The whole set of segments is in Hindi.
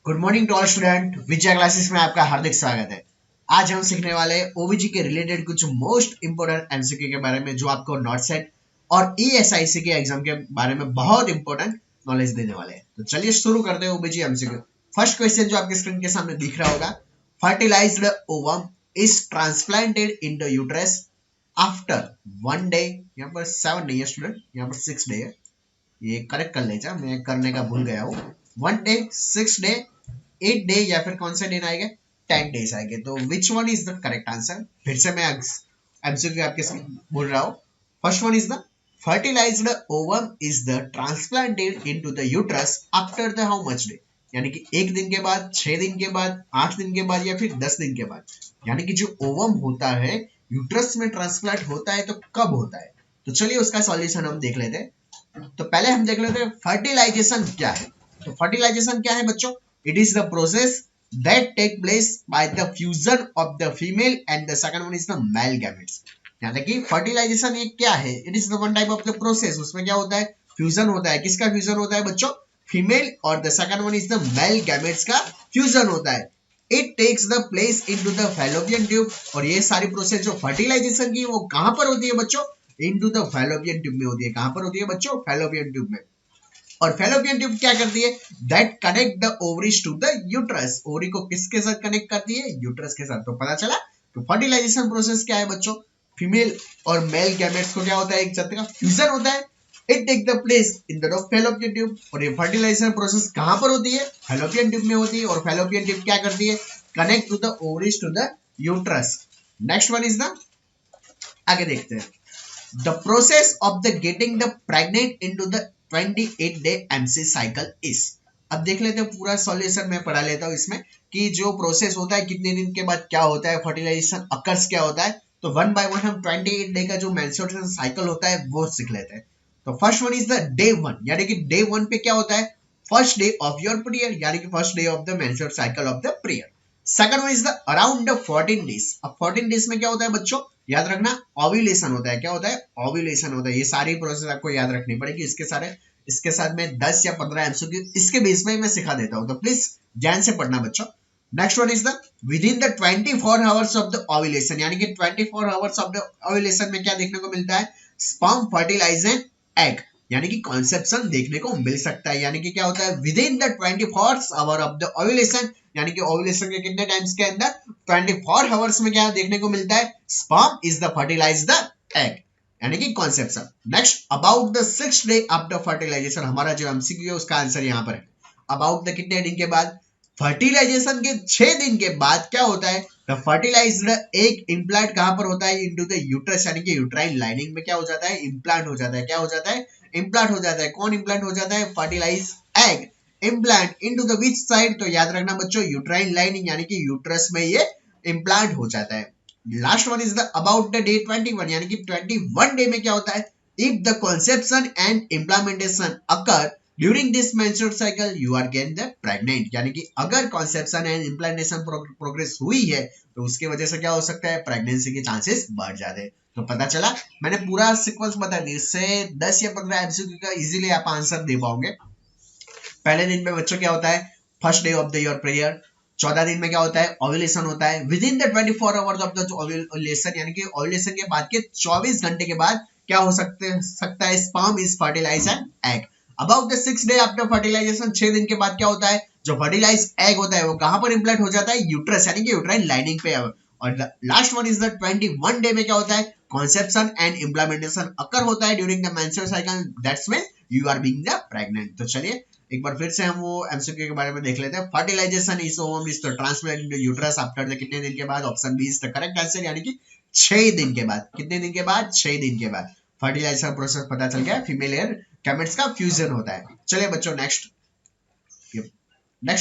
Good morning to all student. Vijay classes में आपका हार्दिक स्वागत है। आज हम सीखने वाले ओबीजी के रिलेटेड कुछ मोस्ट इंपोर्टेंट एमसीक्यू के बारे में जो आपको नॉट सेट और ईएसआईसी के एग्जाम के बारे में बहुत इंपॉर्टेंट नॉलेज देने वाले हैं। तो चलिए शुरू करते हैं ओबीजी एमसीक्यू। फर्स्ट क्वेश्चन जो आपके स्क्रीन के सामने दिख रहा होगा, fertilised ovum is transplanted in the uterus after 1 day. यहाँ पर 7 नहीं है स्टूडेंट, यहाँ पर 6 डे है। ये करेक्ट कर लीजिए, मैं करने का भूल गया हूँ। 1 डे, 6 डे, 8 डे या फिर कौन सा दिन आएगा, 10 डेज आएंगे। तो which one is the correct answer? फिर से मैं एमसीक्यू आपके बोल रहा हूँ। First one is the fertilised ovum is the transplanted into the uterus after the how much day, यानी कि 1 दिन के बाद, 6 दिन के बाद, 8 दिन के बाद या फिर 10 दिन के बाद। यानी कि जो ओवम होता है यूट्रस में ट्रांसप्लांट होता है तो कब होता है? तो चलिए उसका सॉल्यूशन हम देख लेते हैं। तो पहले हम देख लेते हैं फर्टिलाइजेशन क्या है। तो फर्टिलाइजेशन क्या है बच्चों? It is the process that take place by the fusion of the female and the second one is the male gametes। यानी कि फर्टिलाइजेशन ये क्या है? It is the one type of the process. उसमें क्या होता है? फ्यूजन होता है। किसका फ्यूजन होता है बच्चों? फीमेल और the second one is the male gametes का फ्यूजन होता है। It takes the place into the fallopian tube. और ये सारी प्रोसेस जो फर्टिलाइजेशन की वो कहां पर होती है बच्चों? इनटू द फैलोपियन ट्यूब में होती है। कहां पर होती है बच्चों? फैलोपियन ट्यूब में। और फैलोपियन ट्यूब क्या करती है? That connect the ovaries to the uterus. Ovary को किसके साथ कनेक्ट करती है? यूट्रस के साथ। तो पता चला। तो फर्टिलाइजेशन प्रोसेस क्या है बच्चों? फीमेल और मेल गैमेट्स को क्या होता है? एक साथ का फ्यूजन होता है। It take the place in the fallopian tube. और ये फर्टिलाइजेशन प्रोसेस कहां पर होती है? फैलोपियन ट्यूब में होती है। और फैलोपियन ट्यूब क्या करती है? Connect to the ovaries to the uterus. Next one is the, आगे देखते हैं, the process of the getting the pregnant into the 28 day MC cycle is. अब देख लेते हैं पूरा सॉल्यूशन मैं पढ़ा लेता हूँ इसमें कि जो प्रोसेस होता है कितने दिन के बाद क्या होता है, फर्टिलाइजेशन अकर्स क्या होता है। तो वन बाय वन हम 28 डे का जो मेंस्ट्रुएशन साइकिल होता है वो सीख लेते हैं। तो first one is the day 1, यानी कि डे 1 पे क्या होता है? First day of your period, यानी कि first day of the menstrual cycle of the period. Second one is the around the 14 days. अब 14 डेज में क्या होता है बच्चों? याद रखना, ओव्यूलेशन होता है। क्या होता है? ओव्यूलेशन होता है। ये सारी प्रोसेस आपको याद रखनी पड़ेगी। इसके साथ में 10 या 15 एमसीक्यू इसके बेस में मैं सिखा देता हूं, तो प्लीज ध्यान से पढ़ना बच्चों। Next one is the with in the 24 hours of the ovulation, यानी कि 24 आवर्स ऑफ द ओव्यूलेशन में क्या देखने को मिलता है? स्पर्म फर्टिलाइज एन एग, यानी कि कॉन्सेप्शन देखने को मिल सकता है। यानी कि क्या होता है? With in the 24 hour of the ovulation, यानी कि ओव्यूलेशन के कितने टाइम्स के अंदर? 24 आवर्स में क्या देखने को मिलता है? Sperm is the fertilise the egg, यानी कि conception. Next, about the 6th day after fertilisation, हमारा जो एमसीक्यू है उसका आंसर यहां पर है। अबाउट द कितने दिन के बाद? फर्टिलाइजेशन के 6 दिन के बाद क्या होता है? द फर्टिलाइज्ड एग इम्प्लांट कहां पर होता है? इनटू द यूट्रस, यानी कि यूट्राइन लाइनिंग में क्या हो जाता है? इम्प्लांट हो जाता है। क्या हो जाता है? इम्प्लांट हो जाता है। कौन इम्प्लांट हो जाता है? Fertilize egg implant into the which side? तो याद रखना बच्चों, यूट्राइन लाइनिंग, यानी कि यूट्रस में ये इम्प्लांट हो जाता है। Last one is the about the day 21, यानी कि 21 डे में क्या होता है? If the conception and implementation occur during this menstrual cycle you are get the pregnant, यानी कि अगर कंसेप्शन एंड इम्प्लीमेंटेशन प्रोग्रेस हुई है तो उसकी वजह से क्या हो सकता है? प्रेगनेंसी के चांसेस बढ़ जाते हैं। तो पता चला, मैंने पूरा सीक्वेंस बता दिया, इससे 10 या 15 एमसीक्यू का इजीली आप आंसर दे पाओगे। पहले दिन में बच्चों क्या होता है? First day of the your period. 14 दिन में क्या होता है? ओव्यूलेशन होता है। With in the 24 hours of the ovulation, यानी कि ओव्यूलेशन के बाद के 24 घंटे के बाद क्या हो सकता है? Sperm is fertilise an egg. About the 6th day after fertilisation, 6 दिन के बाद क्या होता है? जो फर्टिलाइज एग होता है वो कहां पर इम्प्लांट हो जाता है? यूट्रस, यानी कि यूट्राइन लाइनिंग पे। और last one is the 21 day में क्या होता है? कॉन्सेप्शन एंड इम्प्लीमेंटेशन अकर होता है during the menstrual cycle, that's mean you are being the pregnant. तो चलिए एक बार फिर से हम वो एमसीक्यू के बारे में देख लेते हैं। Fertilisation is ovum is the transplant into uterus after the कितने दिन के बाद? Option B is the correct answer, यानी कि 6 दिन के बाद। कितने दिन के बाद? 6 दिन के बाद फर्टिलाइजेशन प्रोसेस पता चल गया, फीमेल एयर गैमेट्स का फ्यूजन होता है। चलिए बच्चों, नेक्स्ट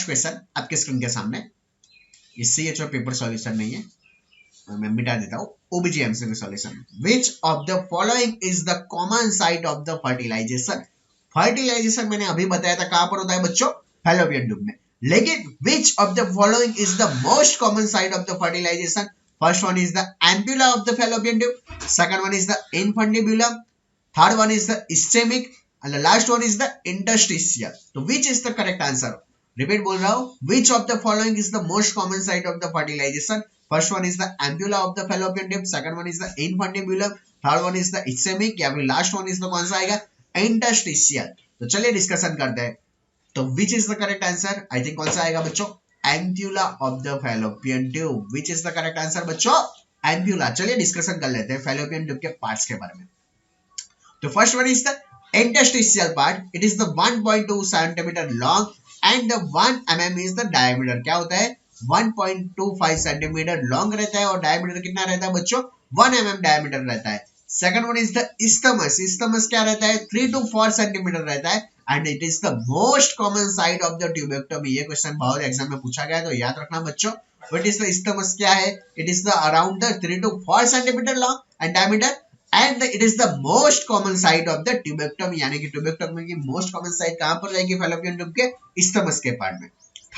क्वेश्चन आपके स्क्रीन के सामने। इससे ये जो पेपर सॉल्यूशन नहीं है, मैं मिटा देता हूँ। OBG MCQ solution. Which of the following is the common site of the fertilisation? Fertilisation मैंने अभी बताया था कहां पर होता है बच्चों? फैलोपियन ट्यूब में। लेकिन which of the following is the most common site of the fertilization? First one is the ampulla of the fallopian tube. Second one is the infundibulum. Third one is the ischemic, and the last one is the interstitial. So which is the correct answer? Repeat बोल रहा हूँ, which of the following is the most common site of the fertilisation? First one is the ampulla of the fallopian tube, second one is the infundibulum, third one is the isthmic, या फिर लास्ट वन इज द कौन सा आएगा? इंटरस्टिशियल। तो चलिए डिस्कशन करते हैं। तो which is the correct answer? I think कौन सा आएगा बच्चों? Ampulla of the fallopian tube. Which is the correct answer बच्चों? एम्प्यूला। चलिए डिस्कशन कर लेते हैं फैलोपियन ट्यूब के पार्ट्स के बारे में। तो first one is the interstitial part. It is the 1.2 centimetre long and the 1 mm is the diameter. क्या होता है? 1.25 सेंटीमीटर लॉन्ग रहता है और डायमीटर कितना रहता है बच्चों? 1 mm डायमीटर रहता है। Second one is the isthmus. Isthmus क्या रहता है? 3 to 4 सेंटीमीटर रहता है and it is the most common site of the tubectomy. ये क्वेश्चन बहुत एग्जाम में पूछा गया है, तो याद रखना बच्चों। What is the isthmus? क्या है? It is the around the 3 to 4 centimetre long and diameter and it is the most common site of the tubectomy. यानी कि ट्यूबेक्टमी की मोस्ट कॉमन साइट कहां पर रहेगी? फैलोपियन ट्यूब के इस्थमस के पार्ट में।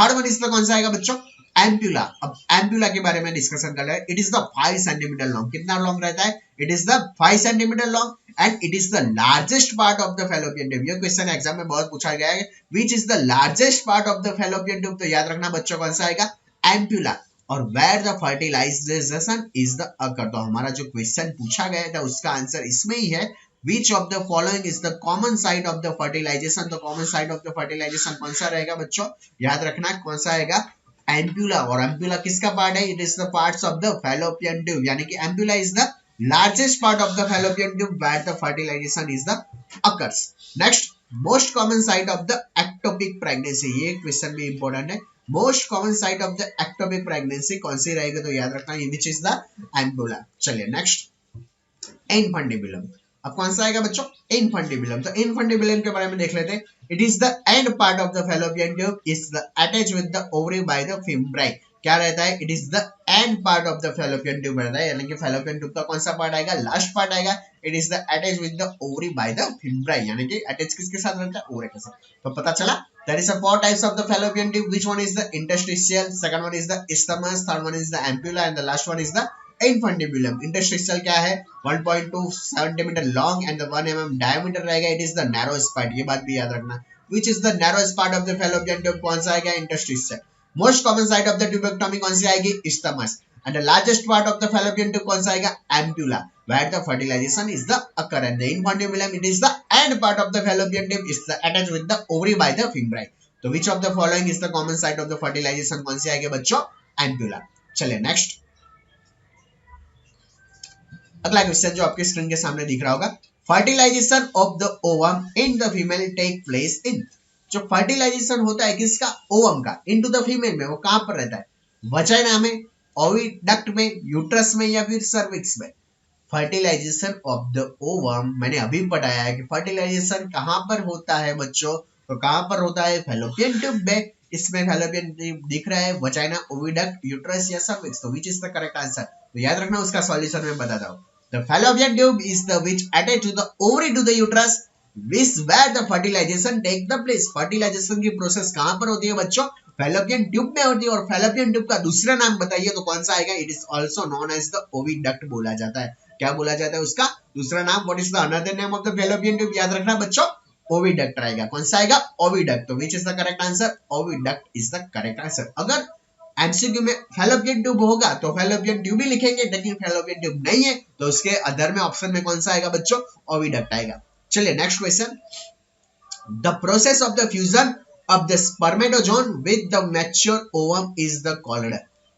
थर्ड वन इज द कौन सा आएगा बच्चों? एम्प्यूला। अब एम्प्यूला के बारे में डिस्कशन कर रहे हैं। It is the 5 centimetre long. कितना लॉन्ग रहता है? It is the 5 centimetre long and it is the largest part of the fallopian tube. ये क्वेश्चन एग्जाम में बहुत पूछा गया है, which is the largest part of the fallopian tube. तो याद रखना बच्चों कौन सा आएगा? एम्प्यूला। और where the fertilisation is the occur. तो हमारा जो क्वेश्चन पूछा गया था उसका आंसर इसमें ही है, which of the following is the common site of the fertilisation. तो common site of the fertilisation कौन सा रहेगा बच्चों? याद रखना कौन सा आएगा? एम्प्यूला। और एम्प्यूला किसका पार्ट है? It is the parts of the fallopian tube. यानी कि ampulla is the largest part of the fallopian tube where the fertilisation is the occurs. Next, most common site of the ectopic pregnancy. ये क्वेश्चन भी इंपॉर्टेंट है। Most common site of the ectopic pregnancy कौन सी रहेगी? तो याद रखना विच इज द एम्प्यूला। चलिए नेक्स्ट, इनफंडिबुलम। अब कौन सा आएगा बच्चों? इनफंडिबुलम। तो इनफंडिबुलम के बारे में देख लेते हैं। It is the end part of the fallopian tube, is the attach with the ovary by the fimbriae. क्या रहता है? It is the end part of the fallopian tube रहता है, यानी कि फैलोपियन ट्यूब का कौन सा पार्ट आएगा? लास्ट पार्ट आएगा। It is the attach with the ovary by the fimbriae, यानी कि अटैच किसके साथ रहता है? ओवरी के साथ। तो पता चला there is a 4 types of the fallopian tube. Which one is the interstitial, second one is the isthmus, third one is the ampulla and the last one is the infundibulum. Interstitial क्या है? 1.2 centimetre long and 1 mm diameter रहेगा। It is the narrowest part. ये बात भी याद रखना। Which is the narrowest part of the fallopian tube? कौन सा आएगा? interstitial. Most common site of the tubectomy कौन सी आएगी? isthmus. And the largest part of the fallopian tube कौन सा आएगा? ampulla, where the fertilization is the occur. And the infundibulum, it is the end part of the fallopian tube, is the attached with the ovary by the fimbriae. तो which of the following is the common site of the fertilization? कौन सी आएगी बच्चों? ampulla. चलिए नेक्स्ट, अगला क्वेश्चन जो आपके स्क्रीन के सामने दिख रहा होगा, fertilisation of the ovum in the female take place in. जो फर्टिलाइजेशन होता है किसका? ओवम का, इनटू द फीमेल में, वो कहां पर रहता है? वजाइना में, ओविडक्ट में, यूट्रस में या फिर सर्विक्स में? फर्टिलाइजेशन ऑफ द ओवम, मैंने अभी पढ़ाया है कि फर्टिलाइजेशन कहां पर होता है बच्चों? तो कहां पर होता है? फैलोपियन ट्यूब में। इसमें फैलोपियन ट्यूब दिख रहा है, वजाइना, ओविडक्ट, यूट्रस या सर्विक्स। तो which is the correct answer? तो याद रखना, उसका सॉल्यूशन मैं बताता हूं। The fallopian tube is the which attached to the ovary to the uterus, which where the fertilization take the place. Fertilization की प्रोसेस कहां पर होती है बच्चों? फैलोपियन ट्यूब में होती है। और फैलोपियन ट्यूब का दूसरा नाम बताइए तो कौन सा आएगा? It is also known as the oviduct बोला जाता है। क्या बोला जाता है उसका दूसरा नाम? What is the another name of the fallopian tube? याद रखना बच्चों, ओविडक्ट रहेगा। कौन सा आएगा? ओविडक्ट। तो which is the correct answer? Oviduct is the correct answer. अगर एमसीक्यू में फैलोपियन ट्यूब होगा तो फैलोपियन ट्यूब ही लिखेंगे, लेकिन फैलोपियन ट्यूब नहीं है तो उसके अदर में ऑप्शन में कौन सा आएगा बच्चों? ओविडक्ट आएगा। चलिए next question, the process of the fusion of the spermatozoon with the mature ovum is the called.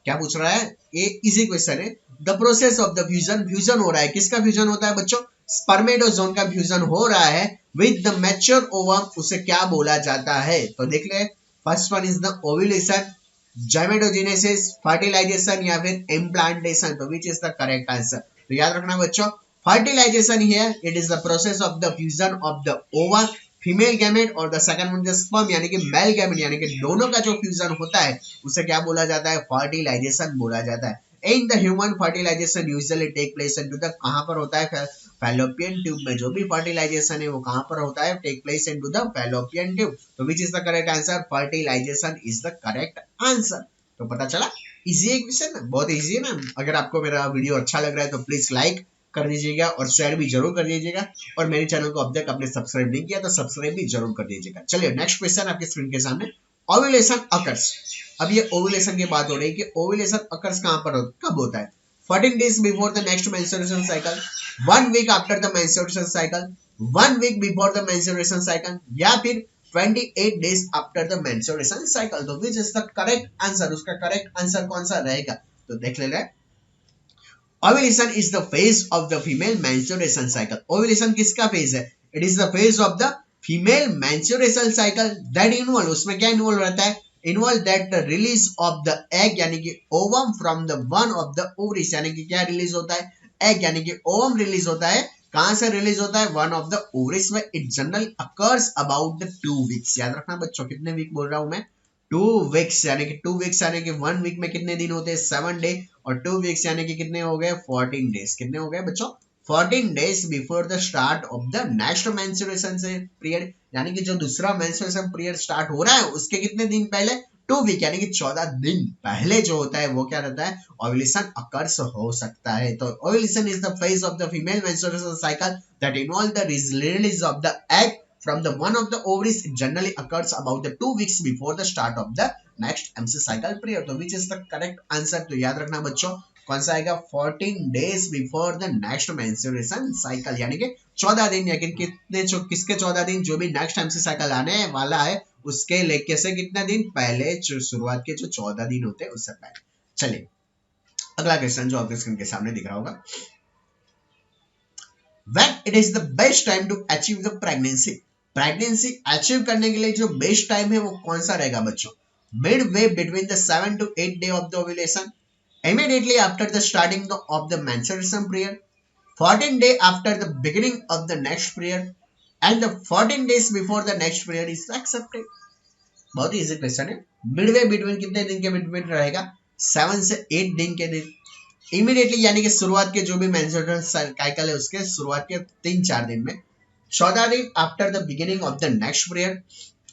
क्या पूछ रहा है? ये इजी क्वेश्चन है। The process of the fusion, fusion हो रहा है, किसका फ्यूजन होता है बच्चों? स्पर्मेटोजोन का फ्यूजन हो रहा है विद द मैच्योर ओवम, उसे क्या बोला जाता है? तो देख ले, first one is the ovulation, gametogenesis, fertilisation या फिर इम्प्लांटेशन। तो which is the correct answer? तो याद रखना बच्चों, fertilisation here it is the process of the fusion of the ova, female gamete, और the second one the sperm यानी कि मेल गैमेट, यानी कि दोनों का जो फ्यूजन होता है उसे क्या बोला जाता है? फर्टिलाइजेशन बोला जाता है। In the human fertilisation usually take place into the, कहां पर होता है? फैलोपियन ट्यूब में। जो भी फर्टिलाइजेशन है वो कहां पर होता है? Take place into the fallopian tube. तो which is the correct answer? Fertilisation is the correct answer. तो पता चला, इजी है क्वेश्चन, बहुत इजी है ना। अगर आपको मेरा वीडियो अच्छा लग रहा है तो प्लीज लाइक कर दीजिएगा और शेयर भी जरूर कर दीजिएगा, और मेरे चैनल को अब तक आपने सब्सक्राइब नहीं किया तो सब्सक्राइब भी जरूर कर दीजिएगा। चलिए नेक्स्ट क्वेश्चन आपके स्क्रीन के सामने, ओव्यूलेशन अकर्स, अब ये ओव्यूलेशन की बात हो रही है कि ओव्यूलेशन अकर्स कहां पर कब होता है? 14 days before the next menstruation cycle, 1 week after the menstruation cycle, 1 week before the menstruation cycle, या फिर 28 days after the menstruation cycle। तो which is the correct answer? उसका करेक्ट आंसर कौन सा रहेगा? तो देख ले रहे, ovulation is the phase of the female menstruation cycle. Ovulation किसका फेज है? It is the phase of the female menstruation cycle that involve, उसमें क्या इन्वॉल्व रहता है? Involve that the release of the egg यानी कि ovum from the one of the ovaries, यानी कि क्या रिलीज होता है? एग यानी कि ओवम रिलीज होता है। कहां से रिलीज होता है? वन ऑफ द ओवरीज में। It generally occurs about the 2 weeks. याद रखना बच्चों, कितने वीक बोल रहा हूं मैं? 2 वीक्स, यानी कि 2 वीक्स यानी कि 1 वीक में कितने दिन होते हैं? 7 डे, और 2 वीक्स यानी कि कितने हो गए? 14 डेज। कितने हो गए बच्चों? 14 days before the start of the next menstruation से पीरियड, यानी कि जो दूसरा मेंस्ट्रुएशन पीरियड स्टार्ट हो रहा है उसके कितने दिन पहले? 2 वीक, यानी कि 14 दिन पहले जो होता है वो क्या रहता है? ओव्यूलेशन अकर्स हो सकता है। तो ovulation is the phase of the female menstruation cycle that involve the release of the egg from the one of the ovaries. It generally occurs about the 2 weeks before the start of the next MC cycle period. तो which is the correct answer? तो याद रखना बच्चों, कौन सा आएगा? 14 days before the next menstruation cycle, यानी कि 14 दिन, या कितने किसके 14 दिन? जो भी नेक्स्ट MC cycle आने वाला है उसके लेके से कितना दिन पहले, शुरुआत के जो 14 दिन होते हैं उससे पहले। चलिए अगला क्वेश्चन जो आपके स्क्रीन के सामने दिख रहा होगा, when it is the best time to achieve the pregnancy, pregnancy achieve करने के लिए जो बेस्ट टाइम है वो कौन सा रहेगा बच्चों? Mid way between the 7 to 8 day of the ovulation, immediately after the starting of the menstruation period, 14 day after the beginning of the next period, and the 14 days before the next period is accepted. बहुत ही इजी क्वेश्चन है। मिड वे बिटवीन कितने दिन के बिटवीन रहेगा? 7 से 8 दिन के दिन। इमीडिएटली यानी कि शुरुआत के जो भी मेंस्ट्रुएशन साइकिल है उसके शुरुआत के 3-4 दिन में, 14 दिन after the beginning of the next period,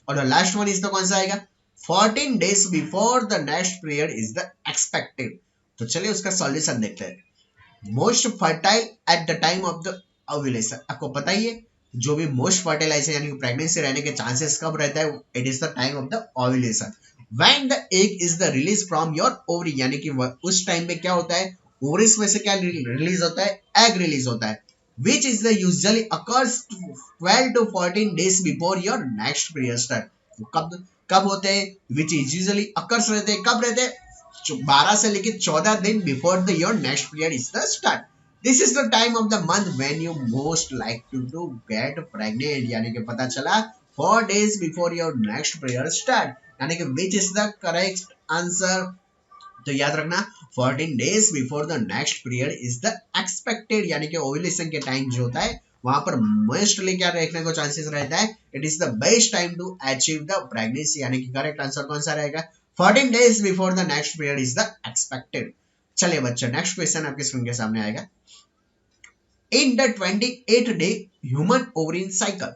और लास्ट वन इज तो कौन सा आएगा? 14 days before the next period is the expected. तो चलिए उसका सॉल्यूशन देखते हैं। Most fertile at the time of the ovulation, आपको पता ही है जो भी मोस्ट फर्टिलाइजर यानी कि प्रेगनेंसी रहने के चांसेस कब रहता है? It is the time of the ovulation. When the egg is the release from your ovary, यानी कि उस टाइम पे क्या होता है? ओवरीज में से क्या रिलीज होता है? एग रिलीज होता है। Which is the usually occurs 12 to 14 days before your next period start. कब होते हैं? Which is usually occurs रहते हैं, कब रहते हैं? 12 से लेके 14 दिन before the your next period is the start. This is the time of the month when you most like to get pregnant. यानी कि पता चला 4 days before your next period start. यानी कि which is the correct answer? तो याद रखना 14 days before the next period is the expected, यानी कि ओव्यूलेशन के टाइम जो होता है वहां पर मोस्टली क्या देखने को चांसेस रहता है? It is the best time to achieve the pregnancy, यानी कि करेक्ट आंसर कौन सा रहेगा? 14 days before the next period is the expected. चलिए बच्चों नेक्स्ट क्वेश्चन आपके स्क्रीन के सामने आएगा। In the 28 day human ovarian cycle,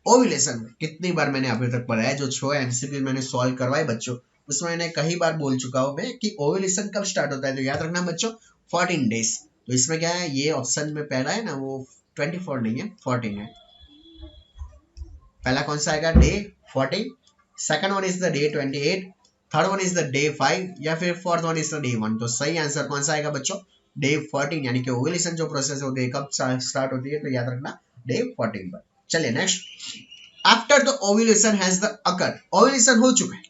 ovulation कितनी बार मैंने अभी तक पढ़ा है, जो 6 एमसीक्यू मैंने सॉल्व करवाए बच्चों उसमें मैंने कई बार बोल चुका हूं मैं कि ओव्यूलेशन कब स्टार्ट होता है। तो याद रखना बच्चों 14 डेज। तो इसमें क्या है? ये ऑप्शन में पहला है ना वो 24 नहीं है, 14 है। पहला कौन सा आएगा? Day 14, second one is the day 28, third one is the day 5, या फिर fourth one is the day 1। तो सही आंसर कौन सा आएगा बच्चों? डे 14, यानी कि ओव्यूलेशन जो प्रोसेस होती है कब स्टार्ट होती है? तो याद रखना डे 14 पर। चलिए next, after the ovulation has the occur, ovulation हो चुका है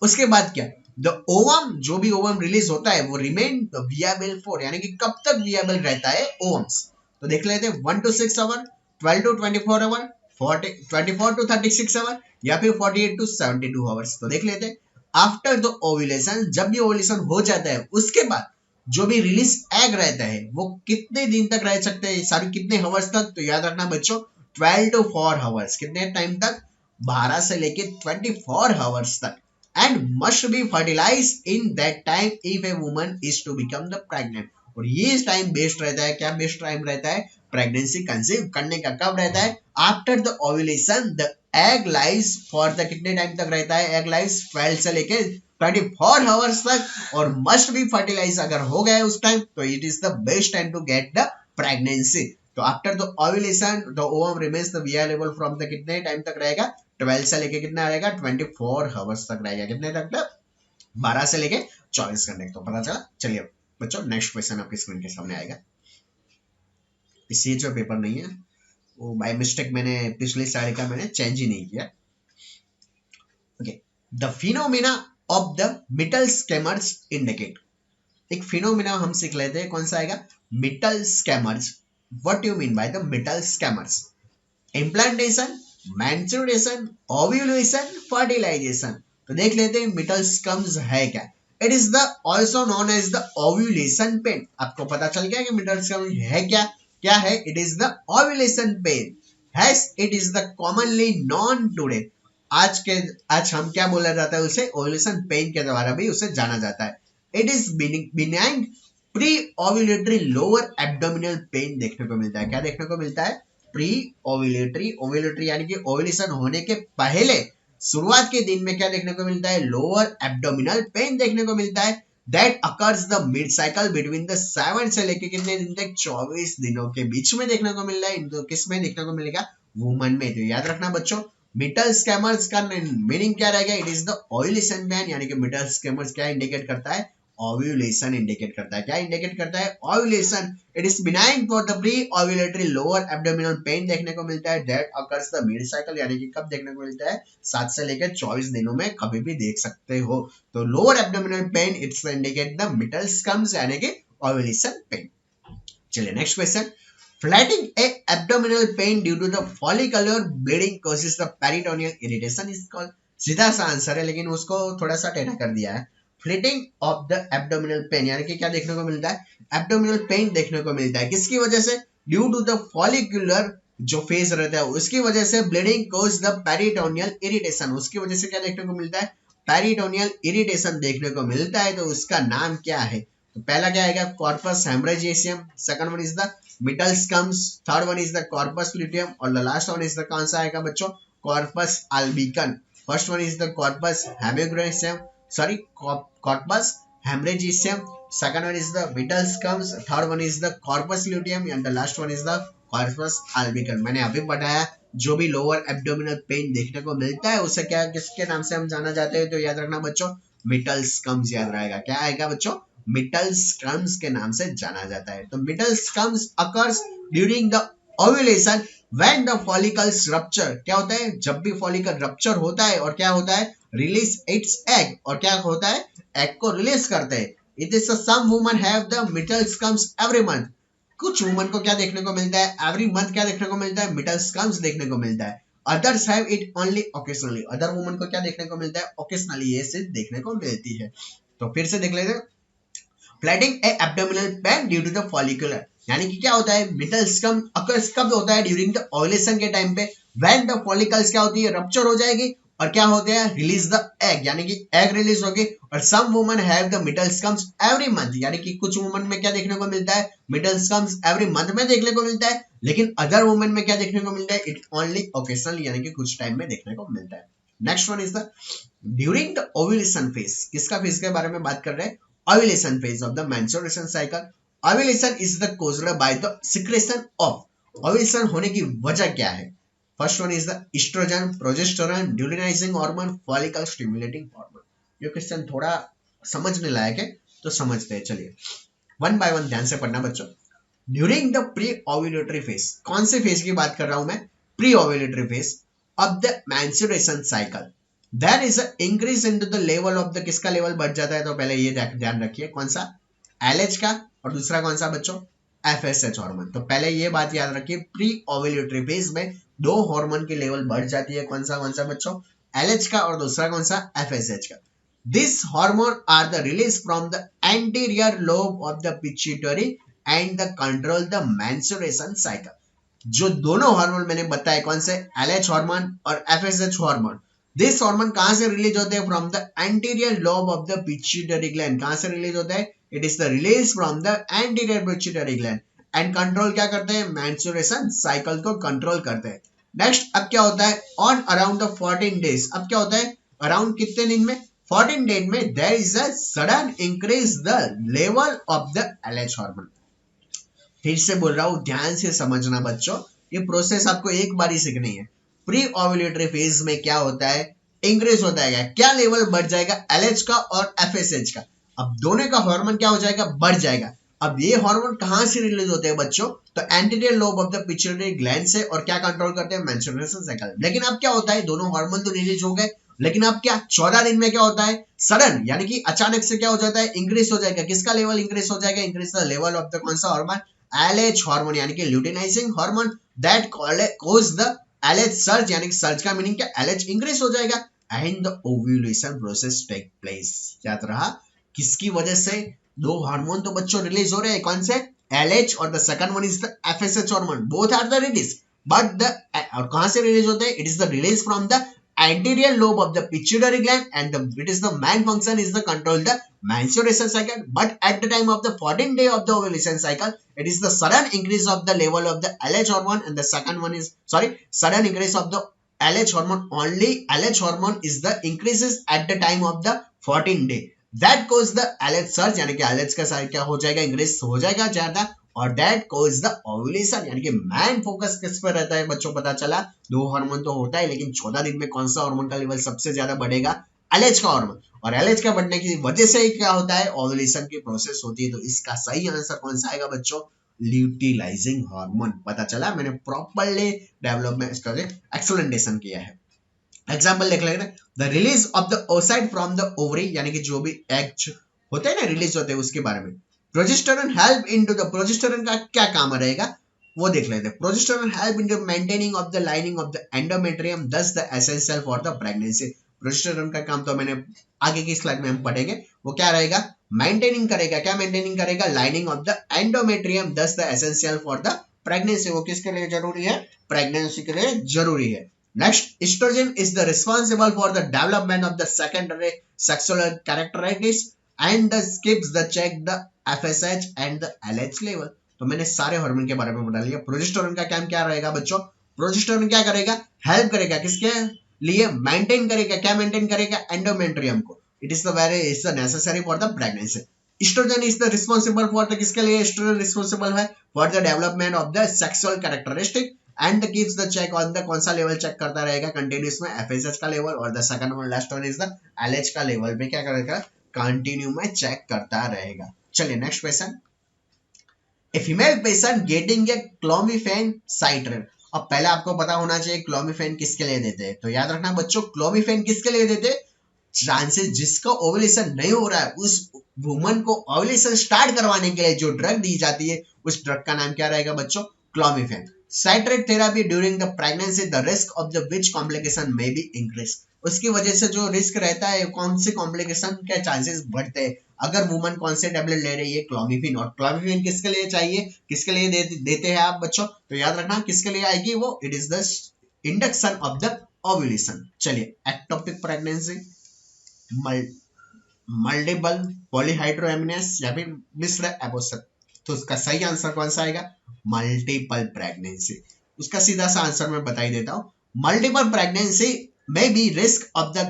उसके बाद क्या? द ओवम, जो भी ओवम रिलीज होता है वो रिमेन विएबल फॉर, यानी कि कब तक विएबल रहता है ओवम्स? तो देख लेते हैं 1 to 6 hour, 12 to 24 hour, 24 to 36 hour, या फिर 48 to 72 आवर्स। तो देख लेते हैं आफ्टर द ओव्यूलेशन, जब भी ओव्यूलेशन हो जाता है उसके बाद जो भी रिलीज एग रहता है वो कितने दिन तक रह सकते हैं? सारी कितने आवर्स तक? तो याद रखना बच्चों 12 to 4 आवर्स। कितने टाइम तक? 12 से लेके 24 आवर्स तक। And must be fertilized in that time if a woman is to become the pregnant. और ये टाइम बेस्ट रहता है, क्या बेस्ट टाइम रहता है? प्रेगनेंसी कंसीव करने का। कब रहता है? After the ovulation the egg lies for the कितने टाइम तक रहता है? एग लाइज 12 से लेके 24 आवर्स तक, और मस्ट बी फर्टिलाइज अगर हो गया उस टाइम तो it is the best time to get the pregnancy. तो after the ovulation the ovum remains the viable from the कितने टाइम तक रहेगा? 12 से लेके कितना रहेगा 24 आवर्स तक रहेगा, कितने तक 12 से लेके 24 घंटे। तो पता चला। चलिए बच्चों नेक्स्ट क्वेश्चन आपकी स्क्रीन के सामने आएगा। इसी जो पेपर नहीं है वो बाय मिस्टेक मैंने पिछली साइड का मैंने चेंज ही नहीं किया। Okay, the phenomena of the mittelschmerz indicate. एक फिनोमिना हम सीख लेते हैं, कौन सा आएगा? Mittelschmerz. What you mean by the mittelschmerz? Implantation, maturation, ovulation, fertilisation. तो देख लेते हैं मिटल स्कम्स है क्या। It is the also known as the ovulation pain. आपको पता चल गया कि मिटल स्कम है क्या? क्या है? It is the ovulation pain. Has it is the commonly known today. आज हम क्या बोला जाता है उसे? ओव्यूलेशन पेन के द्वारा भी उसे जाना जाता है। It is benign pre ovulatory lower abdominal pen देखने को मिलता है। क्या देखने को मिलता है? Pre ovulatory. ओव्यूलेटरी यानी कि ओव्यूलेशन होने के पहले शुरुआत के दिन में क्या देखने को मिलता है? लोअर एब्डोमिनल पेन देखने को मिलता है। That occurs the mid cycle between the 7 से लेके कितने दिन तक? 24 दिनों के बीच में देखने को मिल रहा है। इन दो किस में देखने को मिलेगा? वुमन में। तो याद रखना बच्चों, मिटल स्कैमर्स का मीनिंग क्या रहेगा? It is the ovulation pain, यानी कि मिटल स्कैमर्स क्या इंडिकेट करता है? ओव्यूलेशन इंडिकेट करता है। क्या इंडिकेट करता है? Ovulation. It is benign for the pre ovulatory lower abdominal pen देखने को मिलता है। That occurs the mid cycle, यानी कि कब देखने को मिलता है? 7 से लेकर 24 दिनों में कभी भी देख सकते हो। तो lower abdominal pain it's indicate the mittelschmerz यानी कि ओव्यूलेशन पेन। चलिए next question. Flattening a abdominal pain due to the follicular bleeding causes the peritoneal irritation is called। सीधा सा आंसर है लेकिन उसको थोड़ा सा टेढ़ा कर दिया है। Floating of the abdominal pain यानी कि क्या देखने को मिलता है? एब्डोमिनल पेन देखने को मिलता है। किसकी वजह से? ड्यू टू द फॉलिकुलर जो फेज रहता है उसकी वजह से bleeding cause the peritoneal irritation. उसकी वजह से क्या देखने को मिलता है? पेरिटोनियल इरिटेशन देखने को मिलता है। तो उसका नाम क्या है? तो पहला क्या आएगा? Corpus haemorrhagicum. Second one is the mittelschmerz. Third one is the corpus luteum और the last one is the कौन सा आएगा बच्चों? Corpus albicans. First one is the corpus haemorrhagicum, sorry corpus haemorrhagicum. Second one is the mittelschmerz. Third one is the corpus luteum and the last one is the corpus albicans. मैंने अभी बताया जो भी लोअर एब्डोमिनल पेन देखने को मिलता है उसे क्या किसके नाम से हम जाना जाते हैं? तो याद रखना बच्चों, मिटल स्कम्स याद रहेगा। क्या आएगा बच्चों? मिटल स्कम्स के नाम से जाना जाता है। तो mittelschmerz occurs during the ovulation when the follicles rupture. क्या होता है? जब भी फॉलिकल रप्चर होता है और क्या होता है? रिलीज इट्स एग, और क्या होता है? एग को रिलीज करते हैं। It is some woman have the mittelschmerz every month. कुछ वुमन को क्या देखने को मिलता है? एवरी मंथ क्या देखने को मिलता है? मिटल स्कम्स देखने को मिलता है। Others have it only occasionally. Other woman को क्या देखने को मिलता है? ओकेशनली ये चीज देखने को मिलती है। तो फिर से देख लेते हैं। Flattening a abdominal pain due to the follicular, यानी कि क्या होता है? मिटल स्कम अकर्स कब होता है? ड्यूरिंग द ओव्यूलेशन के टाइम पे। व्हेन द फॉलिकल्स क्या होती है? रप्चर हो जाएगी और क्या होते हैं? रिलीज द एग, यानी कि एग रिलीज होगी। और सम woman have the mittelschmerz every month, यानी कि कुछ वुमन में क्या देखने को मिलता है? मिटल स्कम्स एवरी मंथ में देखने को मिलता है। लेकिन अदर वुमन में क्या देखने को मिलता है? इट ओनली ओकेशनली, यानी कि कुछ टाइम में देखने को मिलता है। Next one is the during the ovulation phase. किसका फेज के बारे में बात कर रहे हैं? Ovulation phase of the menstruation cycle. Ovulation is the caused by the secretion of। ovulation होने की वजह क्या है? First one is the estrogen, progesterone, luteinising hormone, follicle stimulating hormone. ये क्वेश्चन थोड़ा समझने लायक है तो समझते हैं। चलिए वन बाय वन ध्यान से पढ़ना बच्चों। During the pre ovulatory phase, कौन से फेज की बात कर रहा हूं मैं? Pre ovulatory phase of the menstruation cycle there is a increase in the level of the, किसका लेवल बढ़ जाता है? तो पहले ये ध्यान रखिए, कौन सा? एलएच का, और दूसरा कौन सा बच्चों? FSH hormone. तो पहले ये बात याद रखिए, प्री ओव्यूलेटरी फेज में दो हार्मोन की लेवल बढ़ जाती है। कौन सा बच्चों? एलएच का, और दूसरा कौन सा? एफएसएच का। This hormone are the release from the anterior lobe of the pituitary and the control the menstruation cycle. जो दोनों हार्मोन मैंने बताए, कौन से? एलएच हार्मोन और एफएसएच हार्मोन। दिस हार्मोन कहां से रिलीज होते हैं? From the anterior lobe of the pituitary gland. कहां से रिलीज होता है? It is the release from the anterior pituitary gland and control क्या करते हैं? मेंस्ट्रुएशन साइकिल को कंट्रोल करते हैं। नेक्स्ट अब क्या होता है? ऑन अराउंड द 14 डेज, अब क्या होता है? अराउंड कितने दिन में? 14 डेज में there is a sudden increase the level of the LH hormone. फिर से बोल रहा हूं, ध्यान से समझना बच्चों, ये प्रोसेस आपको एक बार ही सीखनी है। प्री ओव्यूलेटरी फेज में क्या होता है, इंक्रीज होता है, क्या लेवल बढ़ जाएगा, एलएच का और एफएसएच का। अब दोनों का हार्मोन क्या हो जाएगा, बढ़ जाएगा। अब ये हार्मोन कहां से रिलीज होते हैं बच्चों, तो anterior lobe of the pituitary gland से, और क्या कंट्रोल करते हैं, मेंस्ट्रुएशन साइकिल। लेकिन अब क्या होता है, दोनों हार्मोन तो रिलीज हो गए, लेकिन अब क्या 14 दिन में क्या होता है, सडन यानी कि अचानक से क्या हो जाता है, इंक्रीज हो जाएगा। किसका लेवल इंक्रीज हो जाएगा, increase the level of the कौन सा हार्मोन, एलएच हार्मोन यानी कि luteinizing hormone, that cause the LH surge, यानी कि सर्ज का मीनिंग क्या, एलएच इंक्रीज हो जाएगा and the ovulation process take place. याद रहा, किसकी वजह से, दो हार्मोन तो बच्चों रिलीज हो रहे हैं, कौन से, LH और the second one is the FSH hormone, both are the release, but the, और कहां से रिलीज होते हैं, it is the release from the anterior lobe of the pituitary gland, and it is the main function is the control the menstruation cycle. But at the time of the 14th day of the ovulation cycle, it is the sudden increase of the level of the LH hormone, and the second one is sudden increase of the LH hormone. Only LH hormone is the increases at the time of the 14th day. That cause the LH surge, यानी कि LH का साइज क्या हो जाएगा, इंक्रीज हो जाएगा ज्यादा, और दैट कोज द ओव्यूलेशन, यानी कि मैन फोकस किस पर रहता है बच्चों, पता चला दो हार्मोन तो होता है, लेकिन 14 दिन में कौन सा हार्मोन का लेवल सबसे ज्यादा बढ़ेगा, एलएच का हार्मोन, और एलएच का बढ़ने की वजह से क्या होता है, ओव्यूलेशन की प्रोसेस होती है। तो इसका सही आंसर कौन सा आएगा बच्चों, ल्यूटिलाइजिंग हार्मोन। पता चला, मैंने प्रॉपर्ली डेवलपमेंट इसका एक्सप्लेनेशन किया है। एग्जाम्पल देख लेंगे, the release of the oocyte from the ovary, यानी कि जो भी एग होते हैं ना रिलीज होते हैं, उसके बारे में। Progesterone help into the, progesterone का क्या काम रहेगा वो देख लेते हैं। Progesterone help into maintaining of the lining of the endometrium, thus the essential for the pregnancy. Progesterone का काम तो मैंने आगे की स्लाइड में हम पढ़ेंगे, वो क्या रहेगा, मेंटेनिंग करेगा, क्या मेंटेनिंग करेगा, lining of the endometrium, thus the essential for the pregnancy. वो किसके लिए जरूरी है, प्रेगनेंसी के लिए जरूरी है। Next, estrogen is the responsible for the development of the secondary sexual characteristics and the skips the check the FSH and the LH level। तो मैंने सारे हार्मोन के बारे में बता लिया। प्रोजेस्टेरोन का काम क्या रहेगा बच्चों, प्रोजेस्टेरोन क्या करेगा, हेल्प करेगा, किसके लिए, मेंटेन करेगा, क्या मेंटेन करेगा, एंडोमेट्रियम को। It is the very is the necessary for the pregnancy. Oestrogen is the responsible for the, किसके लिए एस्ट्रोजन रिस्पांसिबल है, for the development of the sexual characteristic and keeps the check on the, कौन सा लेवल चेक करता रहेगा कंटिन्यूस में, एफएसएच का लेवल, और the second one last one is the LH का लेवल पे क्या करेगा, कंटिन्यू में चेक करता रहेगा। चलिए next question, a female patient getting a clomiphene citrate. अब पहले आपको पता होना चाहिए क्लोमिफेन किसके लिए देते हैं, तो याद रखना बच्चों, क्लोमिफेन किसके लिए देते हैं, चांसेस जिसका ओवुलेशन नहीं हो रहा है उस वुमन को ओवुलेशन स्टार्ट करवाने के लिए जो ड्रग दी जाती है, उस ड्रग का नाम क्या रहेगा बच्चों, clomiphene. Citrate therapy during the pregnancy, the risk of the which complication may be increased। उसकी वजह से जो रिस्क रहता है, कौन से कॉम्प्लिकेशन के चांसेस बढ़ते हैं अगर वुमन कौन से टेबलेट ले रही है, क्लोमिफेन। और क्लोमिफेन किसके लिए चाहिए, किसके लिए देते हैं आप बच्चों, तो याद रखना किसके लिए आएगी वो, it is the induction of the ovulation. चलिए एक्टोपिक प्रेगनेंसी, मल्टीपल पॉलीहाइड्रोएमिनेस या फिर मिश्र एबोर्शन, तो उसका सही आंसर कौन सा आएगा, मल्टीपल प्रेगनेंसी। उसका सीधा सा आंसर मैं बता ही देता हूं, मल्टीपल प्रेगनेंसी में be risk of the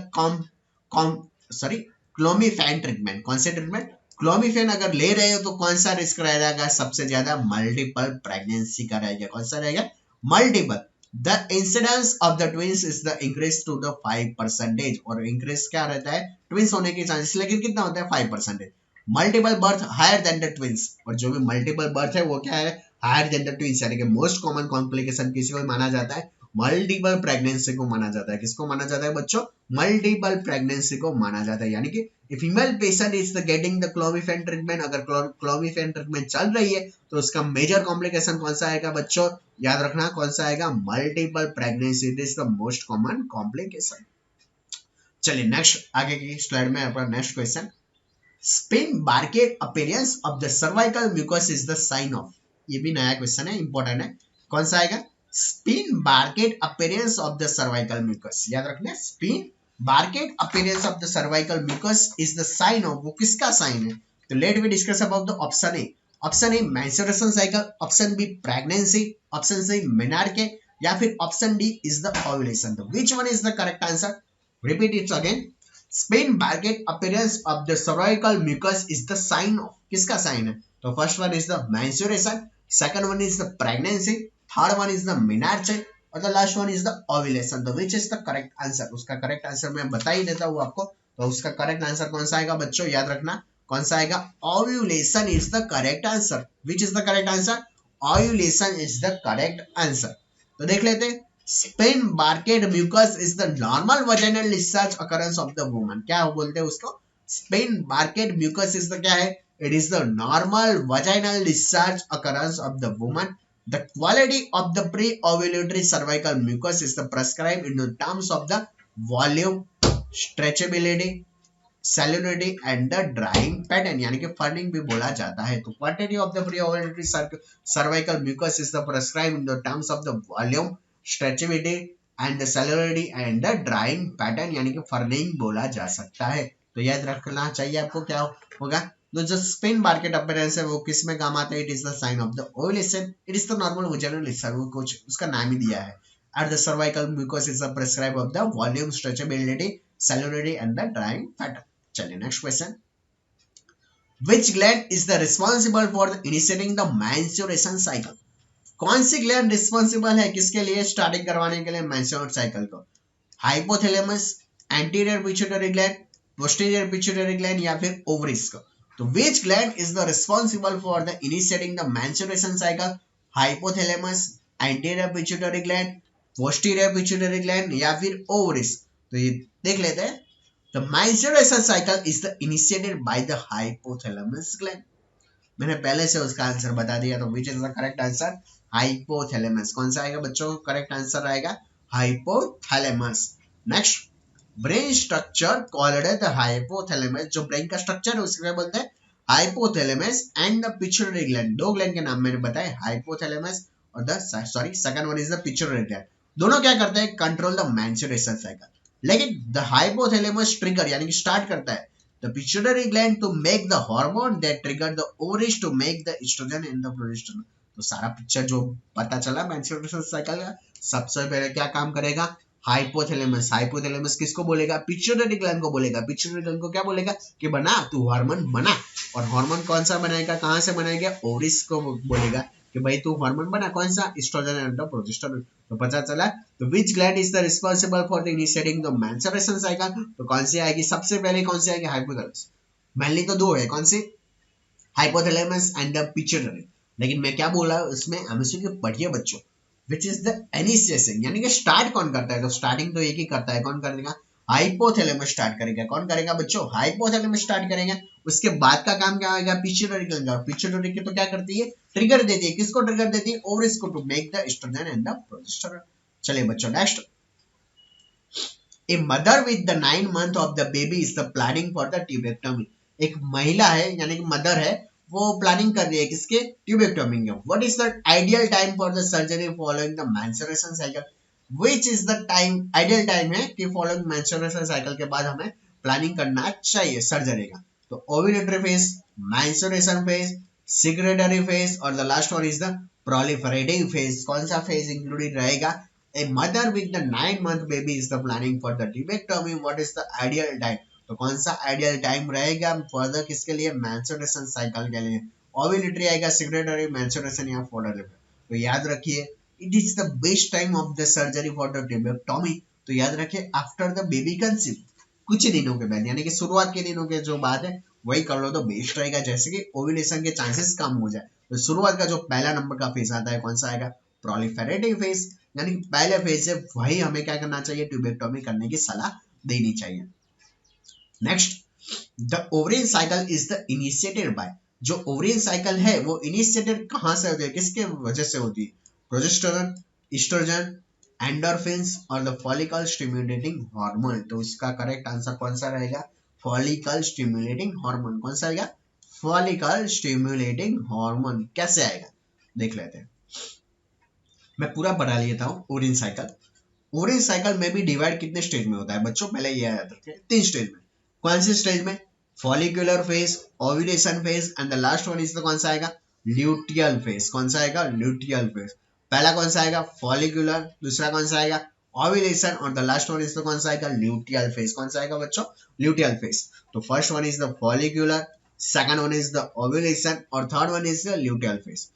clomiphene treatment. कौन से ट्रीटमेंट, क्लोमिफेन अगर ले रहे हो तो कौन सा रिस्क रहेगा सबसे ज्यादा, मल्टीपल प्रेगनेंसी का रहेगा। कौन सा रहेगा, multiple. The incidence of the twins is the increase to the 5%, और इंक्रीज क्या रहता है, ट्विंस होने के चांसेस, लेकिन कितना होता है, 5%। Multiple birth higher than the twins, और जो भी मल्टीपल बर्थ है वो क्या है, हायर देन द ट्विंस, यानी कि मोस्ट कॉमन कॉम्प्लिकेशन किसी को माना जाता है, मल्टीपल प्रेगनेंसी को माना जाता है। किसको माना जाता है बच्चों, मल्टीपल प्रेगनेंसी को माना जाता है। यानी कि female patient is the getting the clomiphene treatment, अगर क्लोमिफेन ट्रीटमेंट चल रही है तो उसका मेजर कॉम्प्लिकेशन कौन सा आएगा बच्चों, याद रखना कौन सा आएगा, multiple pregnancy, it is the most common complication. चलिए नेक्स्ट आगे की स्लाइड में अपना next question, spinnbarkeit appearance of the cervical mucus is the sign of. ये भी नया क्वेश्चन है, इंपॉर्टेंट है। कौन सा आएगा, spinnbarkeit appearance of the cervical mucus. याद रखना, spinnbarkeit appearance of the cervical mucus is the sign of, वो किसका साइन है, तो let we discuss about the option A. Option A menstruation cycle, option B pregnancy, option C menarche, या फिर option D is the ovulation. तो which one is the correct answer, repeat it again, spinnbarkeit appearance of the cervical mucus is the sign of, किसका साइन है, तो first one is the menstruation, second one is the pregnancy, third one is the menarche, और the last one is the ovulation. तो which is the correct answer? उसका करेक्ट आंसर मैं बता ही देता हूँ आपको। तो उसका करेक्ट आंसर कौन सा आएगा बच्चों, याद रखना कौन सा आएगा, ovulation is the correct answer. Which is the correct answer, ovulation is the correct answer. तो देख लेते हैं, spinnbarkeit mucus is the normal vaginal discharge occurrence of the woman. क्या बोलते हैं उसको, spinnbarkeit mucus is the क्या है, it is the normal vaginal discharge occurrence of the woman. The quality of the pre-ovulatory cervical mucus is the prescribed in the terms of the volume, stretchability, salinity and the drying pattern, यानी कि फर्निंग भी बोला जाता है। तो quantity of the pre-ovulatory cervical mucus is the prescribed in the terms of the volume, stretchability and the salinity and the drying pattern, यानी कि फर्निंग बोला जा सकता है। तो याद रखना चाहिए आपको क्या होगा। तो जो स्पेन बार्केट अपीयरेंस है वो किस में काम आता है, it is the sign of the ovulation, it is the normal vaginal discharge, वो कुछ उसका नाम ही दिया है। At the cervical mucus is the prescribe of the volume, stretchability, salinity and the drying pattern. चलिए next question, which gland is the responsible for initiating the menstruation cycle? कौन सी ग्लैंड रिस्पांसिबल है किसके लिए, स्टार्टिंग करवाने के लिए मेंस्ट्रुएशन साइकिल को? Hypothalamus, anterior pituitary gland, posterior pituitary gland या फिर ओवरीज को? तो which gland is the responsible for the initiating the menstruation cycle? Hypothalamus, anterior pituitary gland, posterior pituitary gland या फिर ovaries? तो ये देख लेते हैं। The menstruation cycle is the initiated by the hypothalamus gland. मैंने पहले से उसका आंसर बता दिया। तो which is the correct answer? Hypothalamus। कौन सा आएगा बच्चों, करेक्ट आंसर आएगा hypothalamus। Next, brain structure called the hypothalamus. जो ब्रेन का स्ट्रक्चर है उसके बोलते हैं hypothalamus and the pituitary gland. दो ग्लैंड के नाम मैंने बताए, हाइपोथैलेमस और the second one is the pituitary gland. दोनों क्या करते हैं, कंट्रोल द मेंस्ट्रुएशन साइकिल। लेकिन द हाइपोथैलेमस ट्रिगर यानी कि स्टार्ट करता है the pituitary gland to make the hormone that trigger the ovaries to make the oestrogen and the progesterone. तो सारा पिक्चर जो पता चला मेंस्ट्रुएशन साइकिल का, सबसे पहले क्या काम करेगा, हाइपोथैलेमस। हाइपोथैलेमस किसको बोलेगा, पिट्यूटरी ग्लैंड को बोलेगा। पिट्यूटरी ग्लैंड को क्या बोलेगा कि बना तू हार्मोन बना, और हार्मोन कौन सा बनाएगा, कहां से बनाएगा, ओवरीज को बोलेगा कि भाई तू हार्मोन बना, कौन सा, एस्ट्रोजन एंड प्रोजेस्टेरोन। तो पता चला। तो which gland is the responsible for the initiating the menstruation cycle? तो कौन सी आएगी, सबसे पहले कौन सी आएगी, हाइपोथैलेमस। मेनली तो दो है, कौन सी, हाइपोथैलेमस एंड द पिट्यूटरी। लेकिन मैं क्या बोला उसमें, एमसीक्यू पढ़िए बच्चों, which is the initiation, यानी कि स्टार्ट कौन करता है, तो स्टार्टिंग तो एक ही करता है, कौन करेगा, हाइपोथैलेमस स्टार्ट करेगा। कौन करेगा बच्चों, हाइपोथैलेमस स्टार्ट करेगा। उसके बाद का काम क्या होगा, पिट्यूटरी ग्लैंड। और पिट्यूटरी की तो क्या करती है, ट्रिगर देती है, किसको ट्रिगर देती है, ओवरीज को, to make the oestrogen and the progesterone. चलिए बच्चों next, a mother with the 9 month of the baby is the planning for the tubectomy. एक महिला है यानी कि मदर है, वो प्लानिंग कर रही है किसके, ट्यूबेक्टमी के। What is the ideal time for the surgery following the menstruation cycle? Which is the time, ideal time है कि फॉलोइंग मेंस्ट्रुएशन साइकिल के बाद हमें प्लानिंग करना चाहिए सर्जरी का? तो ovulatory phase, menstruation phase, secretory phase और the last one is the proliferative phase. कौन सा फेज इंक्लूडेड रहेगा, a mother with the 9 month baby is the planning for the tubectomy. What is the ideal time? तो कौन सा आइडियल टाइम रहेगा फर्दर किसके लिए, मेंस्ट्रुएशन साइकिल के लिए? ओव्यूलेटरी आएगा, सेक्रेटरी, मेंस्ट्रुएशन या फोर्डर। तो याद रखिए, it is the best time of the surgery for the tubectomy. तो याद रखिए, आफ्टर द बेबी कंसीव, कुछ दिनों के बाद, यानी कि शुरुआत के दिनों के जो बात है वही कर लो तो बेस्ट रहेगा, जैसे कि ओव्यूलेशन के चांसेस कम हो जाए। तो शुरुआत का जो पहला नंबर का फेज आता है कौन सा आएगा, प्रोलिफेरेटिव फेज, यानी कि पहले फेज से वही हमें क्या करना चाहिए, ट्यूबेक्टोमी करने की सलाह देनी चाहिए। Next, the ovarian cycle is the initiated bye. जो ओवरियन साइकिल है वो इनिशिएटेड कहां से होती है, किसके वजह से होती है, प्रोजेस्टेरोन, एस्ट्रोजन, एंडोर्फिन्स और द फॉलिकल स्टिमुलेटिंग हार्मोन। तो इसका करेक्ट आंसर कौन सा रहेगा, फॉलिकल स्टिमुलेटिंग हार्मोन। कौन सा आएगा, फॉलिकल स्टिमुलेटिंग हार्मोन। कैसे आएगा देख लेते हैं, मैं पूरा पढ़ा लेता हूँ। ओवरियन साइकिल, ओवरियन साइकिल में भी डिवाइड कितने स्टेज में होता है बच्चों, पहले ये याद रखें, 3 स्टेज में। कौन से स्टेज में, follicular phase, ovulation phase and the last one is the कौन सा आएगा, ल्यूटियल फेज। कौन सा आएगा, ल्यूटियल फेज। पहला कौन सा आएगा, फॉलिकुलर, दूसरा कौन सा आएगा, ओव्यूलेशन और the last one is the कौन सा आएगा, ल्यूटियल फेज। कौन सा आएगा बच्चों, ल्यूटियल फेज। तो first one is the follicular, second one is the ovulation और third one is the luteal phase.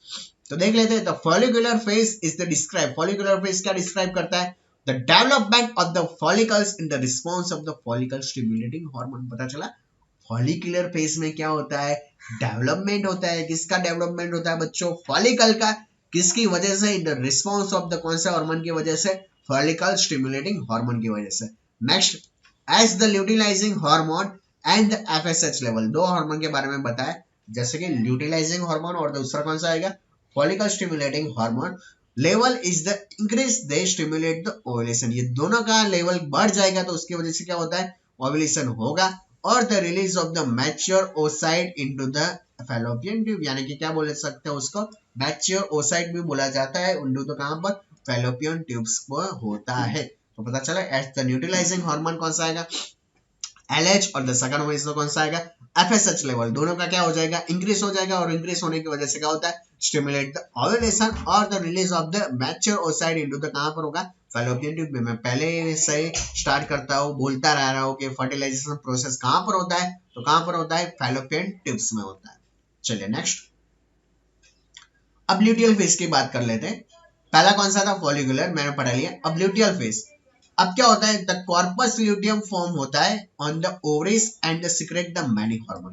तो देख लेते हैं। The follicular phase is the describe, follicular phase क्या डिस्क्राइब करता है? The development of the follicles in the response of the follicle stimulating hormone. पता चला फॉलिकुलर फेज में क्या होता है? डेवलपमेंट होता है। किसका डेवलपमेंट होता है बच्चों? फॉलिकल का। किसकी वजह से? इन द रिस्पॉन्स ऑफ द कौन सा हार्मोन की वजह से? फॉलिकल स्टिमुलेटिंग हार्मोन की वजह से। Next, as the luteinizing hormone and the FSH level, दो हार्मोन के बारे में बताया, जैसे कि ल्यूटिलाइजिंग हार्मोन और दूसरा कौन सा आएगा? Follicle stimulating hormone level is the increase they stimulate the ovulation. ये दोनों का लेवल बढ़ जाएगा तो उसकी वजह से क्या होता है? ओव्यूलेशन होगा। और the release of the mature oocyte into the fallopian tube, यानी कि क्या बोल सकते हैं उसको? मैच्योर ओसाइट भी बोला जाता है। उंडू तो कहां पर? फैलोपियन ट्यूब्स पर होता है। तो पता चला एज द न्यूट्रलाइजिंग हार्मोन कौन सा आएगा? LH, और द सेकंड वन इसमें कौन सा आएगा? FSH level. दोनों का क्या हो जाएगा? इंक्रीज हो जाएगा। और इंक्रीज होने की वजह से क्या होता है? स्टिमुलेट द ओव्यूलेशन और the release of the mature oocyte into the कहां पर होगा? फैलोपियन ट्यूब में। मैं पहले से स्टार्ट करता हूँ, बोलता रह रहा हूँ कि फर्टिलाइजेशन प्रोसेस कहां पर होता है? तो कहां पर होता है? फैलोपियन ट्यूब्स में होता है। चलिए नेक्स्ट, अब ल्यूटियल फेज की बात कर लेते हैं। पहला कौन सा था? फॉलिकुलर, मैंने पढ़ा लिया। अब ल्यूटियल फेज, अब क्या होता है? द कॉर्पस ल्यूटियम फॉर्म होता है on the ovaries and the secret the many hormone.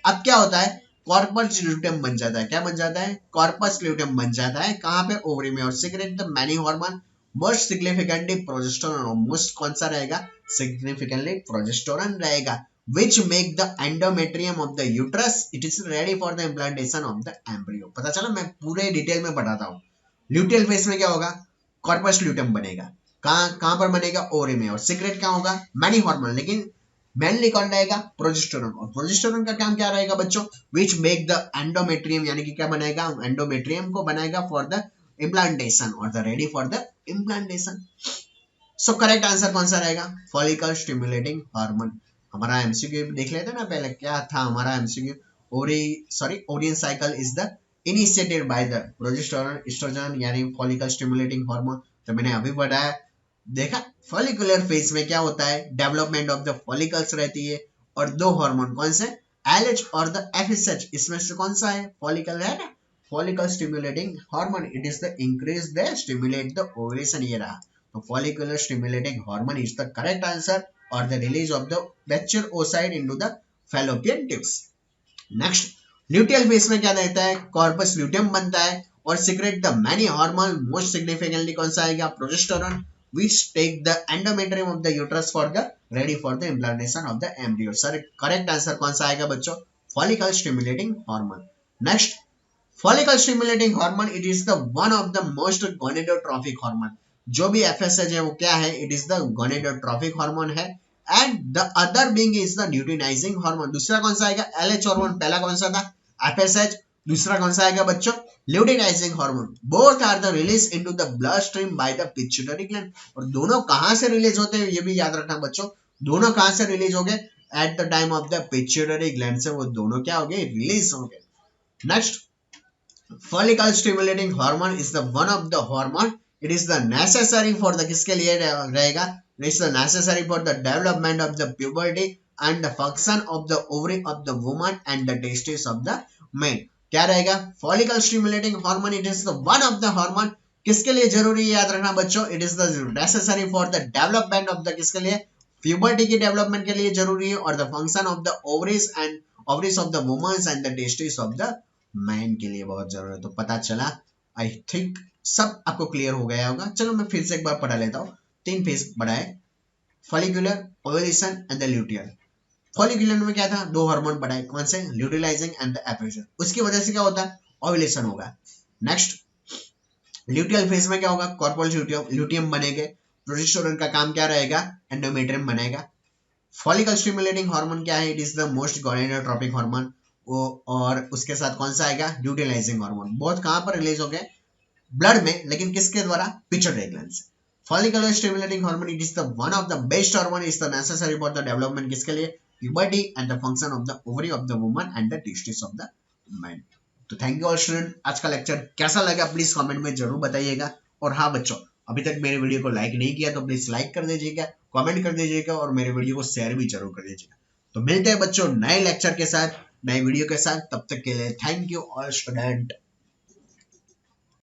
अब क्या होता है? कॉर्पस ल्यूटियम बन जाता है। क्या बन जाता है? कॉर्पस ल्यूटियम बन जाता है। कहां पे? ओवरी में। और secrete the many hormone, most significantly progesterone. Most कौन सा रहेगा? सिग्निफिकेंटली प्रोजेस्टेरोन रहेगा। which make the endometrium of the uterus it is ready for the implantation of the embryo। पता चला? मैं पूरे डिटेल में बताता हूँ। ल्यूटियल फेज में क्या होगा? कॉर्पस ल्यूटियम बनेगा। कहां पर बनेगा? ओवरी में। और सीक्रेट क्या होगा? Many hormone. लेकिन मेनली कौन रहेगा? प्रोजेस्टेरोन। और प्रोजेस्टेरोन का काम क्या रहेगा बच्चों? विच मेक द एंडोमेट्रियम, यानी कि क्या बनाएगा? एंडोमेट्रियम को बनाएगा फॉर द इम्प्लांटेशन और the ready for the implantation. So correct answer कौन सा रहेगा? Follicle stimulating hormone. हमारा एमसीक्यू देख लेते हैं ना पहले, क्या था हमारा MCQ? Ovarian cycle is the initiated by the progesterone oestrogen, यानी फॉलिकल स्टिमुलेटिंग हार्मोन। तो मैंने अभी बताया, देखा फॉलिकुलर फेज में क्या होता है? डेवलपमेंट ऑफ द फॉलिकल्स रहती है। और दो हार्मोन कौन से? LH और द FSH। इसमें से कौन सा है? फॉलिकल है ना, follicle stimulating hormone. It is the increase the stimulate the ovulation, ये रहा। तो follicular stimulating hormone is the correct answer. और the release of the mature oocyte into the fallopian tubes. Next, luteal phase में क्या रहता है? कॉर्पस ल्यूटियम बनता है और secrete the many hormone. Most significantly कौन सा आएगा? Progesterone, which take the endometrium of the uterus for the ready for the implantation of the embryo। Sir correct answer कौन सा आएगा बच्चों? Follicle stimulating hormone. Next, follicle stimulating hormone it is the one of the most gonadotropic hormone. जो भी FSH है वो क्या है? It is the gonadotropic hormone है। And the other being is the luteinizing hormone. दूसरा कौन सा आएगा? LH hormone. पहला कौन सा था? FSH। दूसरा कौन सा आएगा बच्चों? Luteinising hormone. Both are the release into the blood stream by the pituitary gland. और दोनों कहां से रिलीज होते हैं ये भी याद रखना बच्चों। दोनों कहां से रिलीज हो गए? At the time of the pituitary gland से वो दोनों क्या हो गए? रिलीज हो गए। Next, follicle stimulating hormone is the one of the hormone, it is the necessary for the किसके लिए रहेगा? It is the necessary for the development of the puberty and the function of the ovary of the woman and the testes of the man। क्या रहेगा? follicle stimulating hormone it is the one of the hormone, किसके लिए जरूरी है याद रखना बच्चों? it is the necessary for the development of the किसके लिए? puberty की डेवलपमेंट के लिए जरूरी है। और the function of the ovaries of the women and the testes of the man के लिए बहुत जरूरी है। तो पता चला, आई थिंक सब आपको क्लियर हो गया होगा। चलो मैं फिर से एक बार पढ़ा लेता हूँ। 3 फेज पढ़ा है, follicular, ovulation and the luteal. Follicular में क्या था? 2 हार्मोन पढ़ा है, कौन से? ल्यूटिलाइजिंग एंड द एफएसएच। उसकी वजह से क्या होता है? ओव्यूलेशन होगा। नेक्स्ट, ल्यूटियल फेज में क्या होगा? कॉर्पस ल्यूटियम बनेंगे। प्रोजेस्टेरोन का काम क्या रहेगा? एंडोमेट्रियम बनेगा। फॉलिकल स्टिमुलेटिंग हार्मोन क्या है? It is the most gonadotropic hormone. और उसके साथ कौन सा आएगा? ल्यूटिलाइजिंग हार्मोन। बहुत कहां पर रिलीज हो गए? ब्लड में, लेकिन किसके द्वारा? पिट्यूटरी ग्लैंड से। Follicular stimulating hormone it is the one of the best hormone, is the necessary for the development किसके लिए? Puberty and the function of the ovary of the woman and the testis of the man. तो थैंक यू ऑल स्टूडेंट। आज का लेक्चर कैसा लगा प्लीज कमेंट में जरूर बताइएगा। और हाँ बच्चों, अभी तक मेरे वीडियो को लाइक नहीं किया तो प्लीज लाइक कर दीजिएगा, कमेंट कर दीजिएगा और मेरे वीडियो को शेयर भी जरूर कर दीजिएगा। तो मिलते हैं बच्चों नए लेक्चर के साथ, नए वीडियो के साथ। तब तक के लिए थैंक यू ऑल स्टूडेंट।